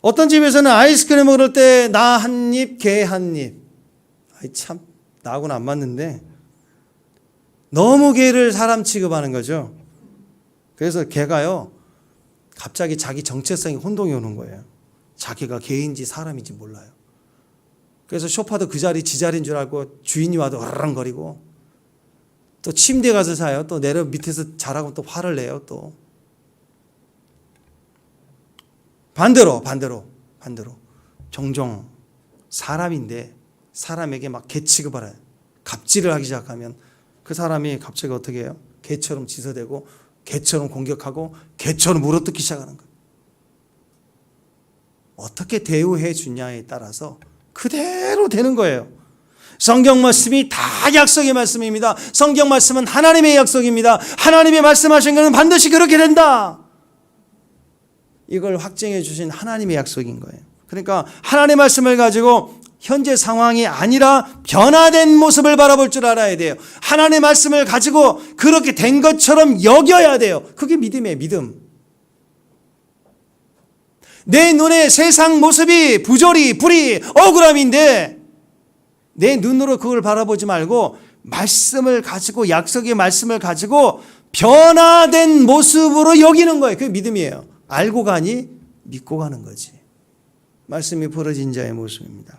어떤 집에서는 아이스크림 먹을 때 나 한 입, 개 한 입. 아이 참 나하고는 안 맞는데 너무 개를 사람 취급하는 거죠. 그래서 개가요 갑자기 자기 정체성이 혼동이 오는 거예요. 자기가 개인지 사람인지 몰라요. 그래서 소파도 그 자리 지 자리인 줄 알고 주인이 와도 어랑거리고 또 침대에 가서 자요. 또 내려 밑에서 자라고 또 화를 내요. 또 반대로 종종 사람인데 사람에게 막 개 취급을 해요. 갑질을 하기 시작하면 그 사람이 갑자기 어떻게 해요? 개처럼 지서대고 개처럼 공격하고 개처럼 물어뜯기 시작하는 거예요. 어떻게 대우해 주냐에 따라서 그대로 되는 거예요. 성경 말씀이 다 약속의 말씀입니다. 성경 말씀은 하나님의 약속입니다. 하나님의 말씀하신 것은 반드시 그렇게 된다. 이걸 확증해 주신 하나님의 약속인 거예요. 그러니까 하나님의 말씀을 가지고 현재 상황이 아니라 변화된 모습을 바라볼 줄 알아야 돼요. 하나님의 말씀을 가지고 그렇게 된 것처럼 여겨야 돼요. 그게 믿음이에요, 믿음. 내 눈에 세상 모습이 부조리, 불이, 억울함인데 내 눈으로 그걸 바라보지 말고 말씀을 가지고 약속의 말씀을 가지고 변화된 모습으로 여기는 거예요. 그게 믿음이에요. 알고 가니 믿고 가는 거지. 말씀이 벌어진 자의 모습입니다.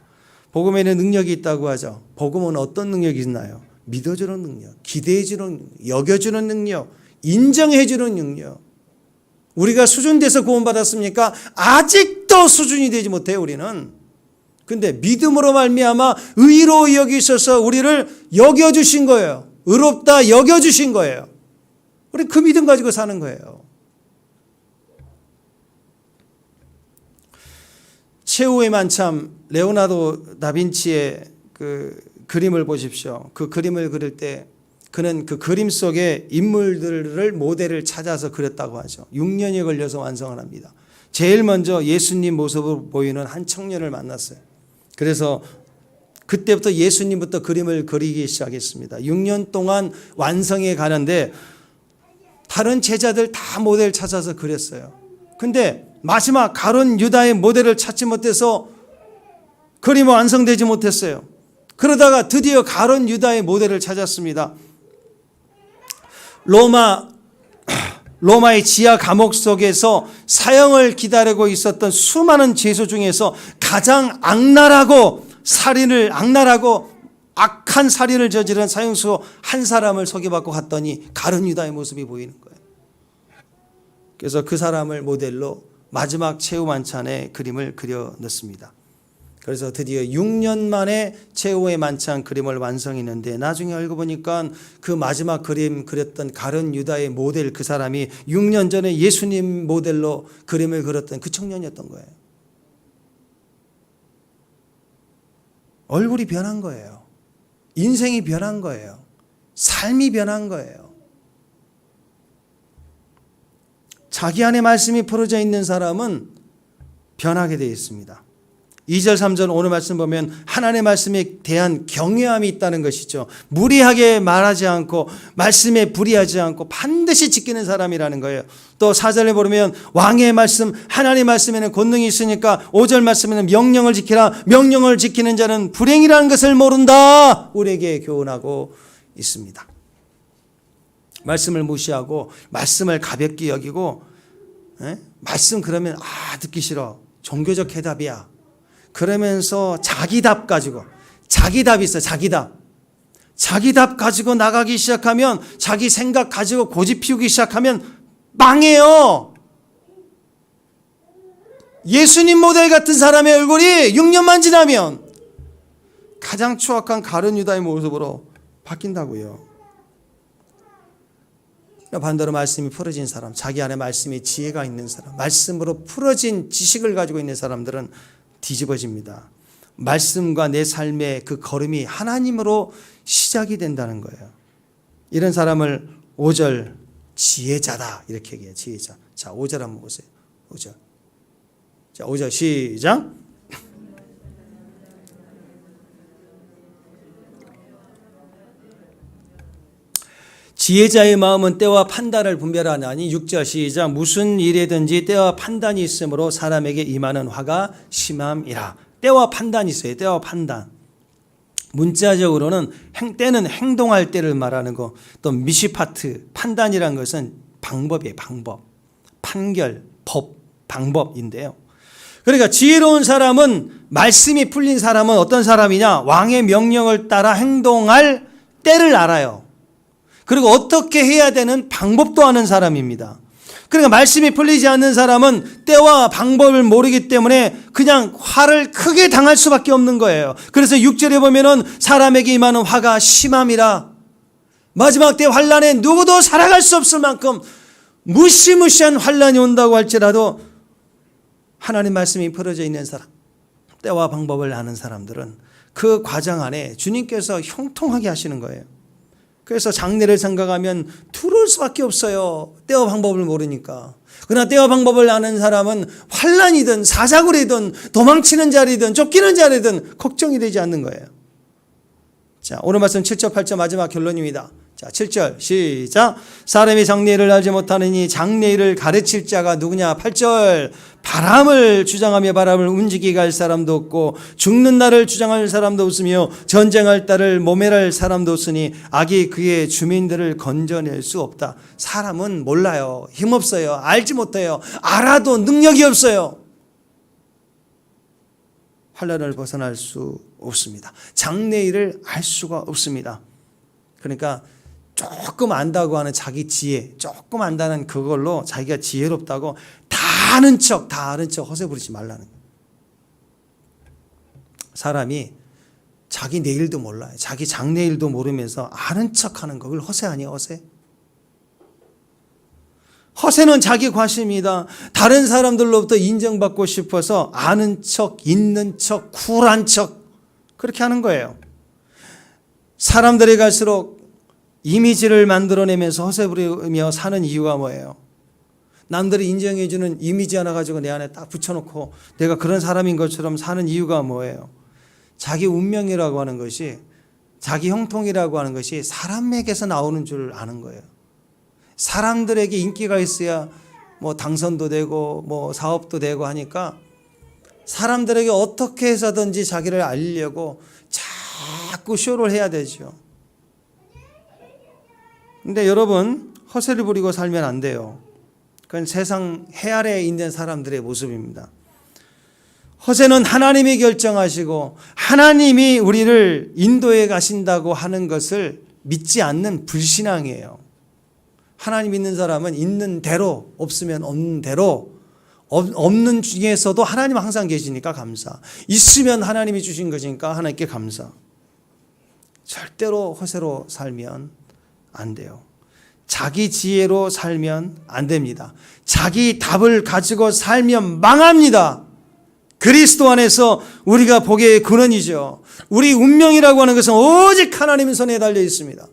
복음에는 능력이 있다고 하죠. 복음은 어떤 능력이 있나요? 믿어주는 능력, 기대해주는 능력, 여겨주는 능력, 인정해주는 능력. 우리가 수준돼서 구원받았습니까? 아직도 수준이 되지 못해요, 우리는. 근데 믿음으로 말미암아 의로 여기셔서 우리를 여겨주신 거예요. 의롭다 여겨주신 거예요. 우리 그 믿음 가지고 사는 거예요. 최후의 만참 레오나르도 다빈치의 그 그림을 보십시오. 그 그림을 그릴 때 그는 그 그림 속의 인물들을 모델을 찾아서 그렸다고 하죠. 6년이 걸려서 완성을 합니다. 제일 먼저 예수님 모습으로 보이는 한 청년을 만났어요. 그래서 그때부터 예수님부터 그림을 그리기 시작했습니다. 6년 동안 완성해 가는데 다른 제자들 다 모델 찾아서 그렸어요. 근데 마지막 가룟 유다의 모델을 찾지 못해서 그림이 완성되지 못했어요. 그러다가 드디어 가룟 유다의 모델을 찾았습니다. 로마의 지하 감옥 속에서 사형을 기다리고 있었던 수많은 죄수 중에서 가장 악랄하고 악한 살인을 저지른 사형수 한 사람을 소개받고 갔더니 가룟 유다의 모습이 보이는 거예요. 그래서 그 사람을 모델로 마지막 최후 만찬의 그림을 그려 넣습니다. 그래서 드디어 6년 만에 최후의 만찬 그림을 완성했는데 나중에 알고 보니까 그 마지막 그림 그렸던 가룟 유다의 모델 그 사람이 6년 전에 예수님 모델로 그림을 그렸던 그 청년이었던 거예요. 얼굴이 변한 거예요. 인생이 변한 거예요. 삶이 변한 거예요. 자기 안에 말씀이 풀어져 있는 사람은 변하게 되어 있습니다. 2절 3절 오늘 말씀 보면 하나님의 말씀에 대한 경외함이 있다는 것이죠. 무리하게 말하지 않고 말씀에 불의하지 않고 반드시 지키는 사람이라는 거예요. 또 4절에 보면 왕의 말씀 하나님의 말씀에는 권능이 있으니까 5절 말씀에는 명령을 지키라. 명령을 지키는 자는 불행이라는 것을 모른다. 우리에게 교훈하고 있습니다. 말씀을 무시하고 말씀을 가볍게 여기고 말씀 그러면 듣기 싫어. 종교적 해답이야. 그러면서 자기 답 가지고 자기 답이 있어. 자기 답 가지고 나가기 시작하면 자기 생각 가지고 고집 피우기 시작하면 망해요. 예수님 모델 같은 사람의 얼굴이 6년만 지나면 가장 추악한 가룟 유다의 모습으로 바뀐다고요. 반대로 말씀이 풀어진 사람, 자기 안에 말씀이 지혜가 있는 사람, 말씀으로 풀어진 지식을 가지고 있는 사람들은 뒤집어집니다. 말씀과 내 삶의 그 걸음이 하나님으로 시작이 된다는 거예요. 이런 사람을 5절 지혜자다 이렇게 얘기해요. 지혜자. 자, 5절 한번 보세요. 5절. 자, 5절 시작. 지혜자의 마음은 때와 판단을 분별하나니 6절 시작. 무슨 일에든지 때와 판단이 있으므로 사람에게 임하는 화가 심함이라. 때와 판단이 있어요. 때와 판단. 문자적으로는 때는 행동할 때를 말하는 거. 또 미시파트 판단이란 것은 방법이에요. 방법. 판결, 법, 방법인데요. 그러니까 지혜로운 사람은 말씀이 풀린 사람은 어떤 사람이냐? 왕의 명령을 따라 행동할 때를 알아요. 그리고 어떻게 해야 되는 방법도 아는 사람입니다. 그러니까 말씀이 풀리지 않는 사람은 때와 방법을 모르기 때문에 그냥 화를 크게 당할 수밖에 없는 거예요. 그래서 6절에 보면은 사람에게 임하는 화가 심함이라. 마지막 때 환난에 누구도 살아갈 수 없을 만큼 무시무시한 환난이 온다고 할지라도 하나님 말씀이 풀어져 있는 사람, 때와 방법을 아는 사람들은 그 과정 안에 주님께서 형통하게 하시는 거예요. 그래서 장래를 생각하면 두려울 수밖에 없어요. 때와 방법을 모르니까. 그러나 때와 방법을 아는 사람은 환난이든 사자굴이든 도망치는 자리든 쫓기는 자리든 걱정이 되지 않는 거예요. 자, 오늘 말씀 7절 8절 마지막 결론입니다. 자, 7절 시작. 사람이 장래일을 알지 못하느니 장래일을 가르칠 자가 누구냐. 8절 바람을 주장하며 바람을 움직이게 할 사람도 없고 죽는 날을 주장할 사람도 없으며 전쟁할 날을 모멸할 사람도 없으니 악이 그의 주민들을 건져낼 수 없다. 사람은 몰라요. 힘없어요. 알지 못해요. 알아도 능력이 없어요. 환난을 벗어날 수 없습니다. 장래일을 알 수가 없습니다. 그러니까 조금 안다고 하는 자기 지혜, 조금 안다는 그걸로 자기가 지혜롭다고 다 아는 척 허세 부리지 말라는 거예요. 사람이 자기 내일도 몰라요. 자기 장래일도 모르면서 아는 척 하는 거, 그걸 허세 아니에요, 허세? 허세는 자기 과시입니다. 다른 사람들로부터 인정받고 싶어서 아는 척, 있는 척, 쿨한 척 그렇게 하는 거예요. 사람들이 갈수록 이미지를 만들어내면서 허세 부리며 사는 이유가 뭐예요? 남들이 인정해주는 이미지 하나 가지고 내 안에 딱 붙여놓고 내가 그런 사람인 것처럼 사는 이유가 뭐예요? 자기 운명이라고 하는 것이, 자기 형통이라고 하는 것이 사람에게서 나오는 줄 아는 거예요. 사람들에게 인기가 있어야 뭐 당선도 되고 뭐 사업도 되고 하니까 사람들에게 어떻게 해서든지 자기를 알리려고 자꾸 쇼를 해야 되죠. 근데 여러분, 허세를 부리고 살면 안 돼요. 그건 세상 해 아래에 있는 사람들의 모습입니다. 허세는 하나님이 결정하시고 하나님이 우리를 인도해 가신다고 하는 것을 믿지 않는 불신앙이에요. 하나님 믿는 사람은 있는 대로, 없으면 없는 대로 없는 중에서도 하나님 항상 계시니까 감사. 있으면 하나님이 주신 것이니까 하나님께 감사. 절대로 허세로 살면 안 돼요. 자기 지혜로 살면 안 됩니다. 자기 답을 가지고 살면 망합니다. 그리스도 안에서 우리가 복의 근원이죠. 우리 운명이라고 하는 것은 오직 하나님의 손에 달려 있습니다.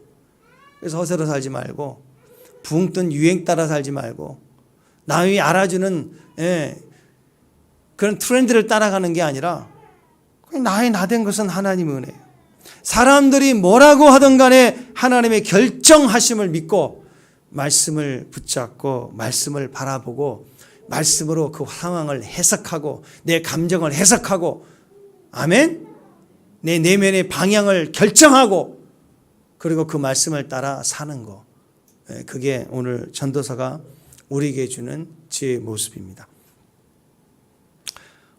그래서 허세로 살지 말고 붕 뜬 유행 따라 살지 말고 남이 알아주는 그런 트렌드를 따라가는 게 아니라 그냥 나의 나된 것은 하나님의 은혜예요. 사람들이 뭐라고 하든 간에 하나님의 결정하심을 믿고 말씀을 붙잡고 말씀을 바라보고 말씀으로 그 상황을 해석하고 내 감정을 해석하고 아멘? 내 내면의 방향을 결정하고 그리고 그 말씀을 따라 사는 거. 그게 오늘 전도서가 우리에게 주는 지혜의 모습입니다.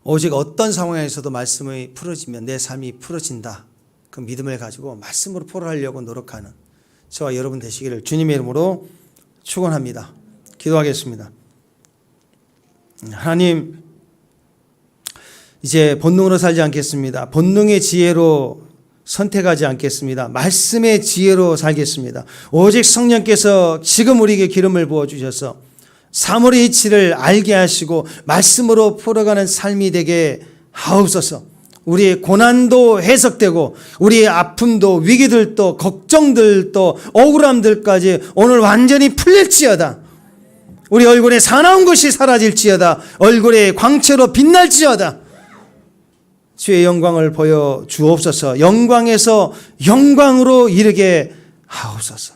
오직 어떤 상황에서도 말씀이 풀어지면 내 삶이 풀어진다. 그 믿음을 가지고 말씀으로 포로하려고 노력하는 저와 여러분 되시기를 주님의 이름으로 축원합니다. 기도하겠습니다. 하나님, 이제 본능으로 살지 않겠습니다. 본능의 지혜로 선택하지 않겠습니다. 말씀의 지혜로 살겠습니다. 오직 성령께서 지금 우리에게 기름을 부어주셔서 사물의 이치를 알게 하시고 말씀으로 풀어가는 삶이 되게 하옵소서. 우리의 고난도 해석되고 우리의 아픔도 위기들도 걱정들도 억울함들까지 오늘 완전히 풀릴지어다. 우리 얼굴에 사나운 것이 사라질지어다. 얼굴에 광채로 빛날지어다. 주의 영광을 보여 주옵소서. 영광에서 영광으로 이르게 하옵소서.